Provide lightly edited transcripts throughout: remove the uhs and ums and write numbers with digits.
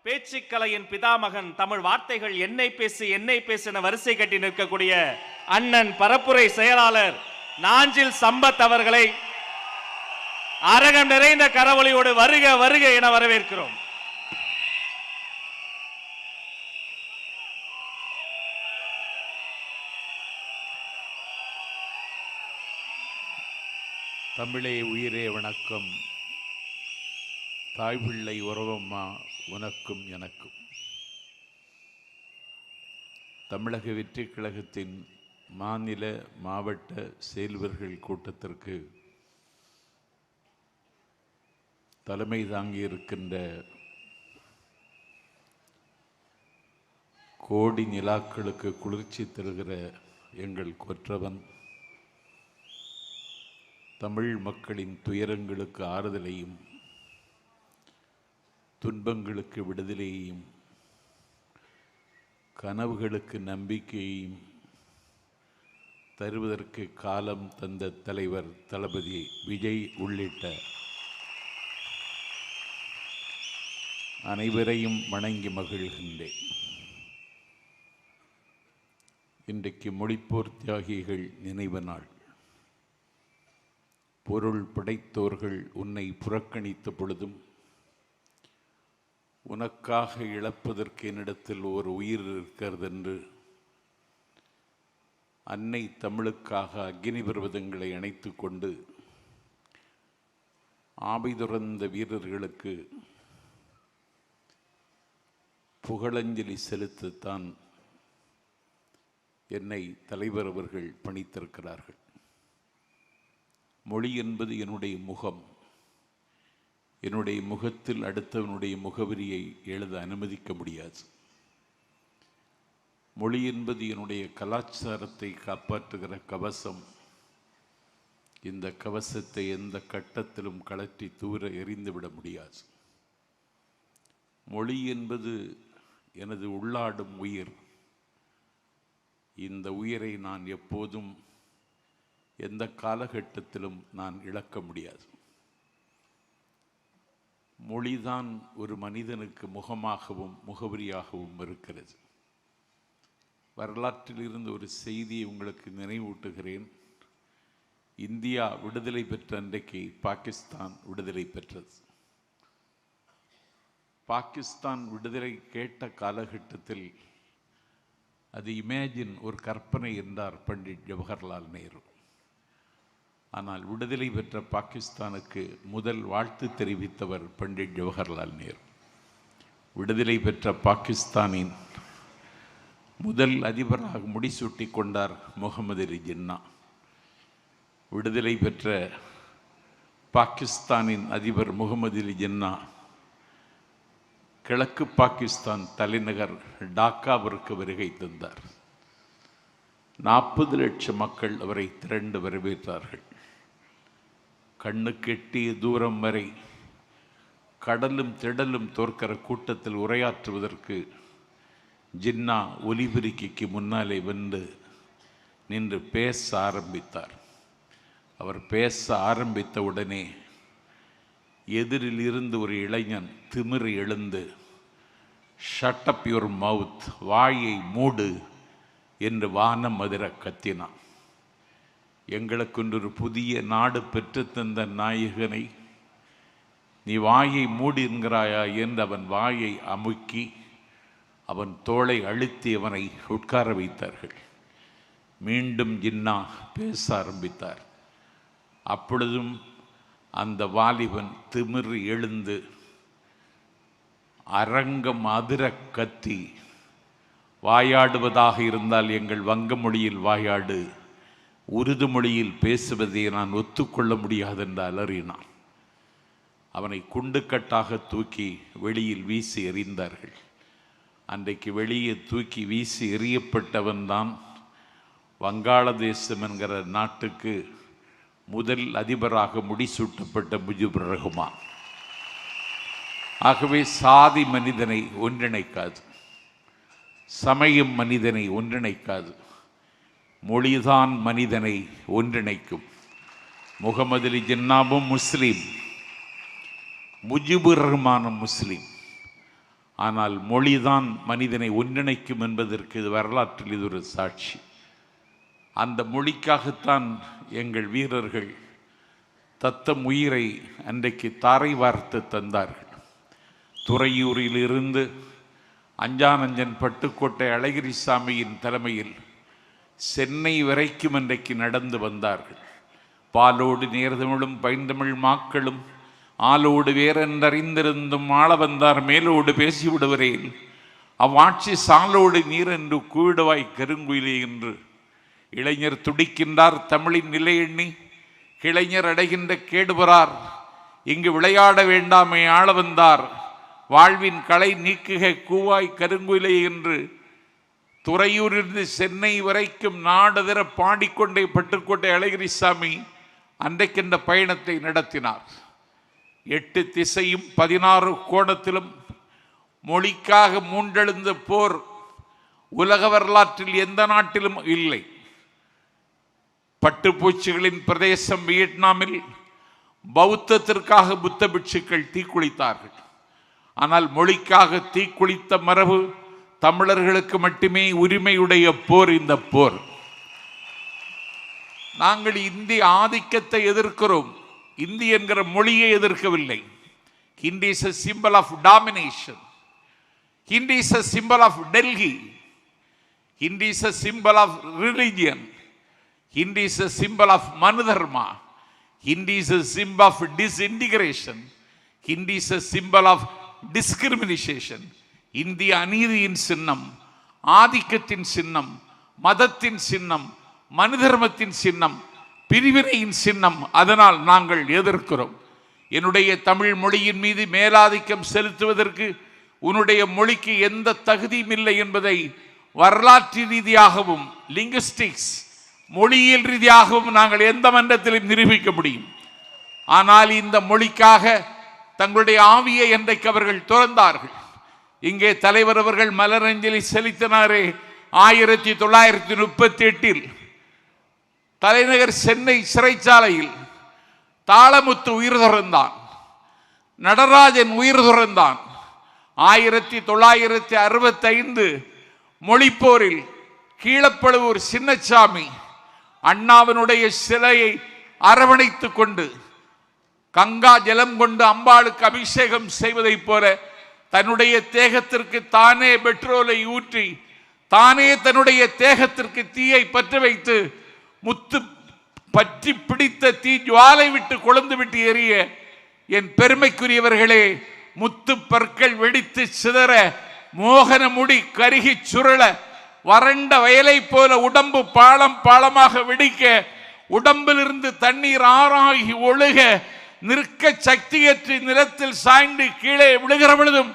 பேச்சுக்கலையின் பிதாமகன், தமிழ் வார்த்தைகள் என்னை பேசு என்னை பேசு என வரிசை கட்டி நிற்கக்கூடிய அண்ணன் பரப்புரை செயலாளர் நாஞ்சில் சம்பத் அவர்களை அரங்கம் நிறைந்த கரவொலியோடு வருக வருக என வரவேற்கிறோம். தமிழே உயிரே வணக்கம். தாய் பிள்ளை உறவம்மா உனக்கும் எனக்கும். தமிழக வெற்றி கழகத்தின் மாநில மாவட்ட செயல்வர்கள் கூட்டத்திற்கு தலைமை தாங்கியிருக்கின்ற கோடி நிலாக்களுக்கு குளிர்ச்சி தருகிற எங்கள் கொற்றவன், தமிழ் மக்களின் துயரங்களுக்கு ஆறுதலையும் துன்பங்களுக்கு விடுதலையையும் கனவுகளுக்கு நம்பிக்கையையும் தருவதற்கு காலம் தந்த தலைவர் தளபதி விஜய் உள்ளிட்ட அனைவரையும் வணங்கி மகிழ்கின்றேன். இன்றைக்கு மொழிப்போர் தியாகிகள் நினைவு நாள். பொருள் படைத்தோர்கள் உன்னை புறக்கணித்த பொழுதும் உனக்காக இழப்பதற்கு என்னிடத்தில் ஒரு உயிர் இருக்கிறது என்று அன்னை தமிழுக்காக அக்னி பர்வதங்களை அணைத்து கொண்டு ஆபை துறந்த வீரர்களுக்கு புகழஞ்சலி செலுத்தத்தான் என்னை தலைவர் அவர்கள் பணித்திருக்கிறார்கள். மொழி என்பது என்னுடைய முகம். என்னுடைய முகத்தில் அடுத்தவனுடைய முகவரியை எழுத அனுமதிக்க முடியாது. மொழி என்பது என்னுடைய கலாச்சாரத்தை காப்பாற்றுகிற கவசம். இந்த கவசத்தை எந்த கட்டத்திலும் கழற்றி தூர எறிந்துவிட முடியாது. மொழி என்பது எனது உள்ளாடும் உயிர். இந்த உயிரை நான் எப்போதும் எந்த காலகட்டத்திலும் நான் இழக்க முடியாது. மொழிதான் ஒரு மனிதனுக்கு முகமாகவும் முகவரியாகவும் இருக்கிறது. வரலாற்றில் இருந்து ஒரு செய்தியை உங்களுக்கு நினைவூட்டுகிறேன். இந்தியா விடுதலை பெற்ற அன்றைக்கு பாகிஸ்தான் விடுதலை பெற்றது. பாகிஸ்தான் விடுதலை கேட்ட காலகட்டத்தில் அது இமேஜின், ஒரு கற்பனை என்றார் பண்டிட் ஜவஹர்லால் நேரு. ஆனால் விடுதலை பெற்ற பாகிஸ்தானுக்கு முதல் வாழ்த்து தெரிவித்தவர் பண்டிட் ஜவஹர்லால் நேரு. விடுதலை பெற்ற பாகிஸ்தானின் முதல் அதிபராக முடிசூட்டி கொண்டார் முகமது அலி ஜின்னா. விடுதலை பெற்ற பாகிஸ்தானின் அதிபர் முகமது அலி ஜின்னா கிழக்கு பாகிஸ்தான் தலைநகர் டாக்காவிற்கு வருகை தந்தார். 40 லட்சம் மக்கள் அவரை திரண்டு வரவேற்றார்கள். கண்ணுக்கு எட்டிய தூரம் வரை கடலும் திடலும் தோற்கிற கூட்டத்தில் உரையாற்றுவதற்கு ஜின்னா ஒலிபெருக்கிக்கு முன்னாலே வந்து நின்று பேச ஆரம்பித்தார். அவர் பேச ஆரம்பித்த உடனே எதிரில் இருந்து ஒரு இளைஞன் திமிரி எழுந்து, ஷட் அப் யுவர் மவுத், வாயை மூடு என்று வானம் அதிர கத்தினான். எங்களுக்கு ஒரு புதிய நாடு பெற்றுத்தந்த நாயகனை நீ வாயை மூடி என்கிறாயா என்று அவன் வாயை அமுக்கி அவன் தோளை அழுத்தி அவனை உட்கார வைத்தார்கள். மீண்டும் ஜின்னா பேச ஆரம்பித்தார். அப்பொழுதும் அந்த வாலிபன் திமிர் எழுந்து அரங்கம் அதிர கத்தி, வாயாடுவதாக இருந்தால் எங்கள் வங்க மொழியில் வாயாடு, உருது மொழியில் பேசுவதை நான் ஒத்துக்கொள்ள முடியாது என்று அலறினான். அவனை குண்டுக்கட்டாக தூக்கி வெளியில் வீசி எறிந்தார்கள். அன்றைக்கு வெளியே தூக்கி வீசி எறியப்பட்டவன்தான் வங்காளதேசம் என்கிற நாட்டுக்கு முதல் அதிபராக முடிசூட்டப்பட்ட முஜிபுர் ரஹ்மான். ஆகவே சாதி மனிதனை ஒன்றிணைக்காது, சமயம் மனிதனை ஒன்றிணைக்காது, மொழிதான் மனிதனை ஒன்றிணைக்கும். முகமது அலி ஜின்னாவும் முஸ்லீம், முஜிபுர் ரஹ்மானும் முஸ்லீம். ஆனால் மொழிதான் மனிதனை ஒன்றிணைக்கும் என்பதற்கு இது வரலாற்றில் இது ஒரு சாட்சி. அந்த மொழிக்காகத்தான் எங்கள் வீரர்கள் தத்தம் உயிரை அன்றைக்கு தாரை வார்த்து தந்தார்கள். துறையூரில் இருந்து அஞ்சானஞ்சன் பட்டுக்கோட்டை அழகிரிசாமியின் தலைமையில் சென்னை வரைக்கும் அன்றைக்கு நடந்து வந்தார்கள். பாலோடு நேர்தமிழும் பைந்தமிழ் மாக்களும் ஆளோடு வேறென்றறிந்திருந்தும் ஆள வந்தார் மேலோடு பேசிவிடுவரேன் அவ்வாட்சி சாலோடு நீர் என்று கூவிடுவாய் கருங்குயிலே என்று இளைஞர் துடிக்கின்றார் தமிழின் நிலை எண்ணி கிளைஞர் அடைகின்ற கேடுபறார் இங்கு விளையாட வேண்டாமே ஆள வந்தார் வாழ்வின் களை நீக்குக கூவாய் கருங்குயிலே என்று துறையூரிலிருந்து சென்னை வரைக்கும் நாடதர பாடிக்கொண்டே பட்டுக்கோட்டை அழகிரிசாமி அன்றைக்கின்ற பயணத்தை நடத்தினார். 8 திசையும் 16 கோணத்திலும் மொழிக்காக மூண்டெழுந்த போர் உலக வரலாற்றில் எந்த நாட்டிலும் இல்லை. பட்டுப்பூச்சிகளின் பிரதேசம் வியட்நாமில் பௌத்தத்திற்காக புத்த பிட்சுக்கள் தீக்குளித்தார்கள். ஆனால் மொழிக்காக தீக்குளித்த மரபு தமிழர்களுக்கு மட்டுமே உரிமையுடைய போர் இந்த போர். நாங்கள் இந்திய ஆதிக்கத்தை எதிர்க்கிறோம், இந்தி என்கிற மொழியை எதிர்க்கவில்லை. Hindi is a symbol of domination. Hindi is a symbol of Delhi. Hindi is a symbol of religion. Hindi is a symbol of Manudharma. Hindi is a symbol of disintegration. Hindi is a symbol of discrimination. இந்திய அநீதியின் சின்னம், ஆதிக்கத்தின் சின்னம், மதத்தின் சின்னம், மனுதர்மத்தின் சின்னம், பிரிவினையின் சின்னம். அதனால் நாங்கள் எதிர்க்கிறோம். என்னுடைய தமிழ் மொழியின் மீது மேலாதிக்கம் செலுத்துவதற்கு உன்னுடைய மொழிக்கு எந்த தகுதியும் இல்லை என்பதை வரலாற்று ரீதியாகவும் லிங்குஸ்டிக்ஸ் மொழியியல் ரீதியாகவும் நாங்கள் எந்த மன்றத்திலும் நிரூபிக்க முடியும். ஆனால் இந்த மொழிக்காக தங்களுடைய ஆவியை என்றைக்கு அவர்கள் துறந்தார்கள். இங்கே தலைவர் அவர்கள் மலரஞ்சலி செலுத்தினாரே 1938 தலைநகர் சென்னை சிறைச்சாலையில் தாளமுத்து உயிர் துறந்தான், நடராஜன் உயிர் துறந்தான். 1965 மொழிப்போரில் கீழப்பழுவூர் சின்னசாமி அண்ணாவினுடைய சிலையை அரவணைத்துக் கொண்டு கங்கா ஜலம் கொண்டு அம்பாளுக்கு அபிஷேகம் செய்வதைப் போல தன்னுடைய தேகத்திற்கு தானே பெட்ரோலை ஊற்றி தானே தன்னுடைய தேகத்திற்கு தீயை பற்ற வைத்து முத்து பற்றி பிடித்த தீ ஜுவாலை விட்டு கொழுந்து விட்டு எரிய என் பெருமைக்குரியவர்களே, முத்து பற்கள் வெடித்து சிதற, மோகன முடி கருகி சுருள, வறண்ட வயலை போல உடம்பு பாலம் பாலமாக வெடிக்க, உடம்பிலிருந்து தண்ணீர் ஆறாகி ஒழுக, நிற்க சக்தியற்று நிலத்தில் சாய்ந்து கீழே விழுகிற பொழுதும்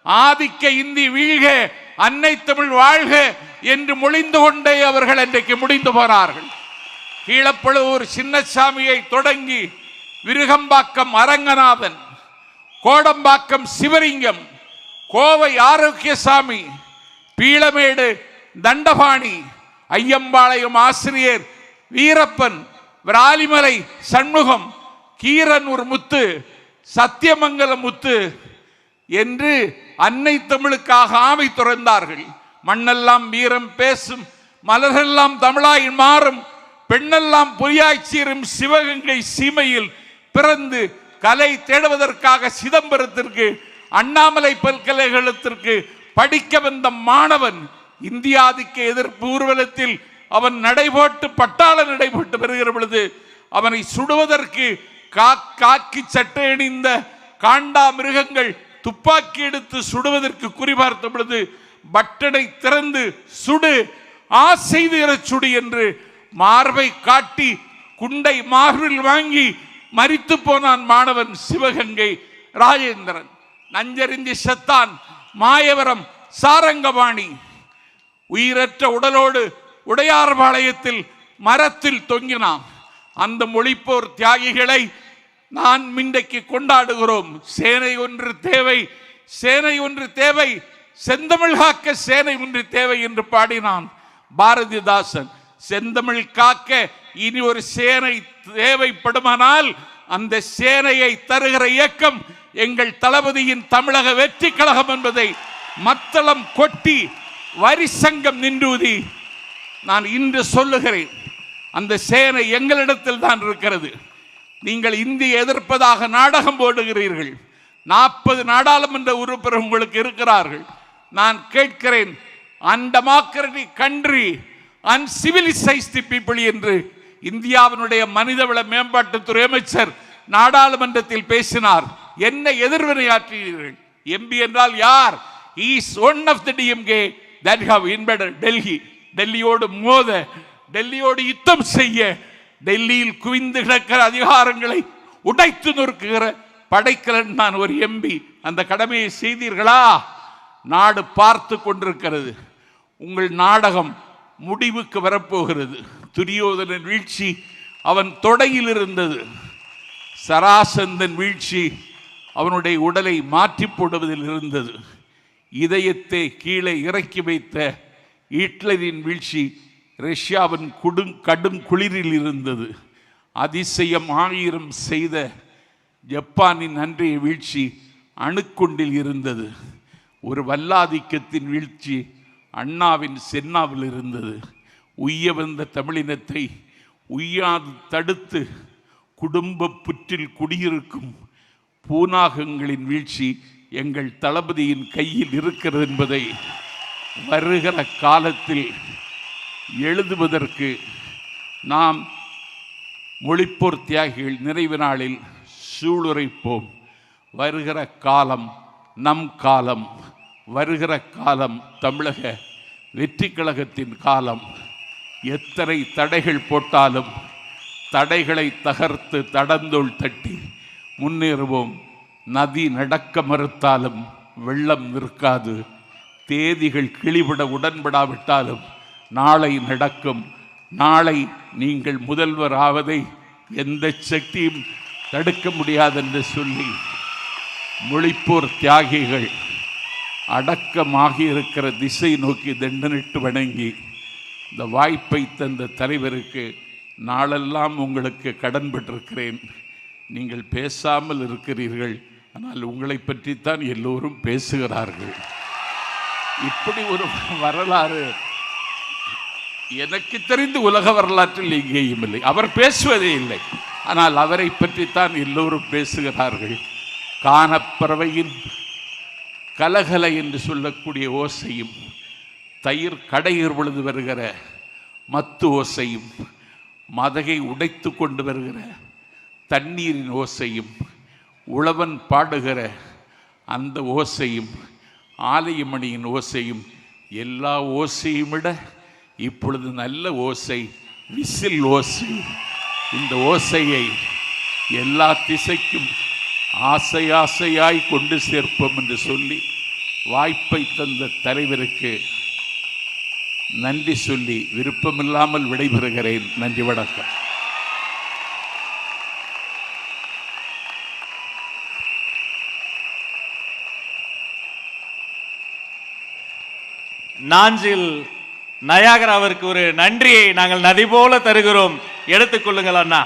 ஆதிக்க இந்தி வீழ்க, அன்னை தமிழ் வாழ்க என்று மொழிந்து கொண்டே அவர்கள் அன்றைக்கு முடிந்து போனார்கள். கீழப்பழுவூர் சின்னசாமியை தொடங்கி விருகம்பாக்கம் அரங்கநாதன், கோடம்பாக்கம் சிவலிங்கம், கோவை ஆரோக்கியசாமி, பீளமேடு தண்டபாணி, ஐயம்பாளையம் ஆசிரியர் வீரப்பன், விராலிமலை சண்முகம், கீரனூர் முத்து, சத்தியமங்கலம் முத்து என்று அன்னை தமிழுக்காக ஆவி துறந்தார்கள். மண்ணெல்லாம் வீரம் பேசும், மலரெல்லாம் தமிழாய் மாறும், பெண்ணெல்லாம் பொய்யாய் சீரும் சிவகங்கை சீமையில் பிறந்து கலை தேடுவதற்காக சிதம்பரத்திற்கு அண்ணாமலை பல்கலைக்கழகத்திற்கு படிக்க வந்த மாணவன் இந்தியாதிக்க எதிர்ப்பு ஊர்வலத்தில் அவன் நடைபோட்டு பட்டாள நடைபோட்டு வருகிற பொழுது அவனை சுடுவதற்கு காக்கி சட்டை அணிந்த காண்டா மிருகங்கள் துப்பாக்கி எடுத்து சுடுவதற்கு குறிபார்த்த பொழுது பட்டனை திறந்து சுடு, ஆசை தீர சுடு என்று மார்பை காட்டி குண்டை மார்பில் வாங்கி மரித்து போனான் மாணவன் சிவகங்கை ராஜேந்திரன். நஞ்சறிந்தி செத்தான் மாயவரம் சாரங்கபாணி. உயிரற்ற உடலோடு உடையார்பாளையத்தில் மரத்தில் தொங்கினான். அந்த மொழிப்போர் தியாகிகளை நான் இன்றைக்கு கொண்டாடுகிறோம். சேனை ஒன்று தேவை, சேனை ஒன்று தேவை, செந்தமிழ் காக்க சேனை ஒன்று தேவை என்று பாடினான் பாரதிதாசன். செந்தமிழ் காக்க இனி ஒரு சேனை தேவைப்படுமானால் அந்த சேனையை தருகிற இயக்கம் எங்கள் தளபதியின் தமிழக வெற்றி கழகம் என்பதை மத்தளம் கொட்டி வரி சங்கம் நின்றூதி. நான் இன்று சொல்லுகிறேன், அந்த சேனை எங்களிடத்தில் தான் இருக்கிறது. நீங்கள் இந்தியை எதிர்ப்பதாக நாடகம் போடுகிறீர்கள். 40 நாடாளுமன்ற உறுப்பினர் உங்களுக்கு இருக்கிறார்கள். நான் கேட்கிறேன், அன்டெமோக்ராட்டிக் கண்ட்ரி, அன்சிவிலைஸ்டு பீப்புள் என்று இந்தியாவினுடைய மனிதவள மேம்பாட்டுத்துறை அமைச்சர் நாடாளுமன்றத்தில் பேசினார். என்ன எதிர்வினையாற்றினீர்கள்? எம்பி என்றால் யார்? He is one of the DMK that have invaded Delhi. டெல்லியோடு மோத, டெல்லியோடு யுத்தம் செய்ய, டெல்லியில் குவிந்து கிடக்கிற அதிகாரங்களை உடைத்து நொறுக்குகிற படைக்கலன் நான் ஒரு எம்பி. அந்த கடமையை செய்தீர்களா? நாடு பார்த்து கொண்டிருக்கிறது. உங்கள் நாடகம் முடிவுக்கு வரப்போகிறது. துரியோதனன் வீழ்ச்சி அவன் தொடையில் இருந்தது. சராசந்தன் வீழ்ச்சி அவனுடைய உடலை மாற்றி போடுவதில் இருந்தது. இதயத்தை கீழே இறக்கி வைத்த ஹிட்லரின் வீழ்ச்சி ரஷ்யாவின் கடும் குளிரில் இருந்தது. அதிசயம் 1000 செய்த ஜப்பானின் அன்றைய வீழ்ச்சி அணுக்குண்டில் இருந்தது. ஒரு வல்லாதிக்கத்தின் வீழ்ச்சி அண்ணாவின் சென்னாவில் இருந்தது. உய்ய வந்த தமிழினத்தை உய்யாது தடுத்து குடும்ப புற்றில் குடியிருக்கும் பூனாகங்களின் வீழ்ச்சி எங்கள் தளபதியின் கையில் இருக்கிறது என்பதை வருகிற காலத்தில் எழுதுவதற்கு நாம் மொழிப்போர் தியாகிகள் நிறைவு நாளில் சூளுரைப்போம். வருகிற காலம் நம் காலம். வருகிற காலம் தமிழக வெற்றி கழகத்தின் காலம். எத்தனை தடைகள் போட்டாலும் தடைகளை தகர்த்து தடந்தோள் தட்டி முன்னேறுவோம். நதி நடக்க மறுத்தாலும் வெள்ளம் நிற்காது. தேதிகள் கிளிவிட உடன்படாவிட்டாலும் நாளை நடக்கும். நாளை நீங்கள் முதல்வர் ஆவதை எந்த சக்தியும் தடுக்க முடியாது என்று சொல்லி மொழிப்போர் தியாகிகள் அடக்கமாகி இருக்கிற திசை நோக்கி தண்டனிட்டு வணங்கி இந்த வாய்ப்பை தந்த தலைவருக்கு நாளெல்லாம் உங்களுக்கு கடன்பட்டிருக்கிறேன். நீங்கள் பேசாமல் இருக்கிறீர்கள், ஆனால் உங்களை பற்றித்தான் எல்லோரும் பேசுகிறார்கள். இப்படி ஒரு வரலாறு எனக்கு தெரிந்து உலக வரலாற்றில் எங்கேயும் இல்லை. அவர் பேசுவதே இல்லை, ஆனால் அவரை பற்றித்தான் எல்லோரும் பேசுகிறார்கள். கானப்பறவையின் கலகலை என்று சொல்லக்கூடிய ஓசையும், தயிர் கடையிற் பொழுது வருகிற மத்து ஓசையும், மதகை உடைத்து கொண்டு வருகிற தண்ணீரின் ஓசையும், உழவன் பாடுகிற அந்த ஓசையும், ஆலயமணியின் ஓசையும், எல்லா ஓசையும் விட இப்பொழுது நல்ல ஓசை விசில் ஓசை. இந்த ஓசையை எல்லா திசைக்கும் ஆசை ஆசையாய் கொண்டு சேர்ப்போம் என்று சொல்லி வாய்ப்பை தந்த தலைவருக்கு நன்றி சொல்லி விருப்பமில்லாமல் விடைபெறுகிறேன். நன்றி, வணக்கம். நாஞ்சில் நயாகராவிற்கு ஒரு நன்றியை நாங்கள் நதி போல தருகிறோம். எடுத்துக்கொள்ளுங்கள் அண்ணா.